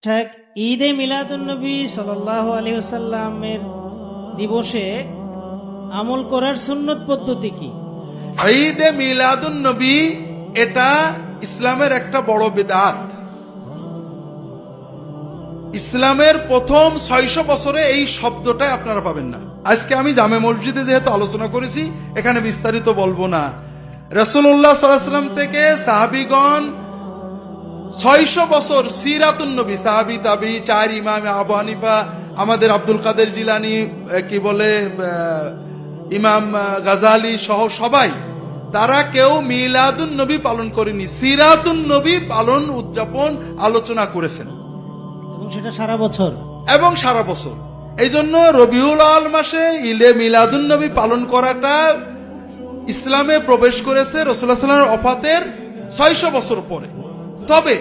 শেখ ঈদে মিলাদুন্নবী সাল্লাল্লাহু আলাইহি ওয়াসাল্লামের দিবসে আমল করার সুন্নত পদ্ধতি কি? ঈদে মিলাদুন নবী এটা ইসলামের একটা বড় বিদআত। ইসলামের প্রথম 600 বছরে এই শব্দটাই আপনারা পাবেন না। আজকে আমি জামে মসজিদে যেহেতু আলোচনা করেছি, এখানে বিস্তারিত বলবো না। রাসূলুল্লাহ সাল্লাল্লাহু আলাইহি ওয়াসাল্লাম থেকে সাহাবীগণ 600 বছর সিরাতুন নবী, সাহাবী তাবী, চার ইমাম আবু হানিফা, আমাদের আব্দুল কাদের জিলানী, কি বলে ইমাম গাজালি সহ সবাই, তারা কেউ মিলাদুন নবী পালন করেনি, সিরাতুন নবী পালন উদযাপন আলোচনা করেছেন এবং সেটা সারা বছর। সারা বছর। এই জন্য রবিউল আউয়াল মাসে ঈদে মিলাদুন নবী পালন করাটা ইসলামে প্রবেশ করেছে রাসূলুল্লাহ সাল্লাল্লাহু আলাইহি ওয়াসাল্লামের ওফাতের 600 বছর পরে। তবে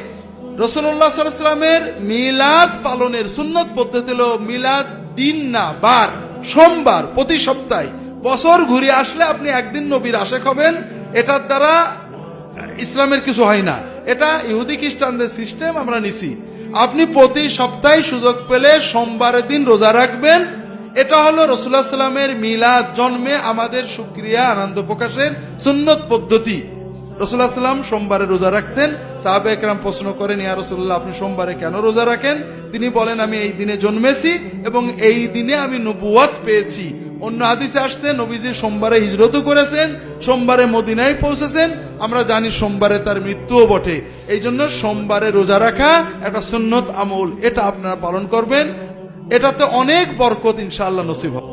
রাসূলুল্লাহ সাল্লাল্লাহু আলাইহি ওয়াসাল্লামের মিলাদ পালনের সুন্নত পদ্ধতি হলো মিলাদ দিন না বার, সোমবার প্রতি সপ্তাহে। বছর ঘুরে আসলে আপনি একদিন নবীর আশেক হবেন, এটার দ্বারা ইসলামের কিছু হয় না। এটা ইহুদি খ্রিস্টানদের সিস্টেম, আমরা নিছি। আপনি প্রতি সপ্তাহে সুযোগ পেলে সোমবারের দিন রোজা রাখবেন। এটা হলো রাসূলুল্লাহ সাল্লাল্লাহু আলাইহি ওয়াসাল্লামের মিলাদ, জন্মে আমাদের শুকরিয়া আনন্দ প্রকাশের সুন্নত পদ্ধতি। রাসূলুল্লাহ সাল্লাল্লাহু আলাইহি ওয়াসাল্লাম সোমবারে রোজা রাখতেন। সাহাবায়ে কেরাম প্রশ্ন করেন, ইয়া রাসূলুল্লাহ, আপনি সোমবারে কেন রোজা রাখেন? তিনি বলেন, আমি এই দিনে জন্মেছি এবং এই দিনে আমি নবুয়ত পেয়েছি। অন্য হাদিসে আসছে নবীজি সোমবারে হিজরতও করেছেন, সোমবারে মদিনায় পৌঁছেছেন। আমরা জানি সোমবারে তার মৃত্যুও বটে। এই জন্য সোমবারে রোজা রাখা একটা সুন্নত আমল, এটা আপনারা পালন করবেন। এটাতে অনেক বরকত ইনশাআল্লাহ নসিব হবে।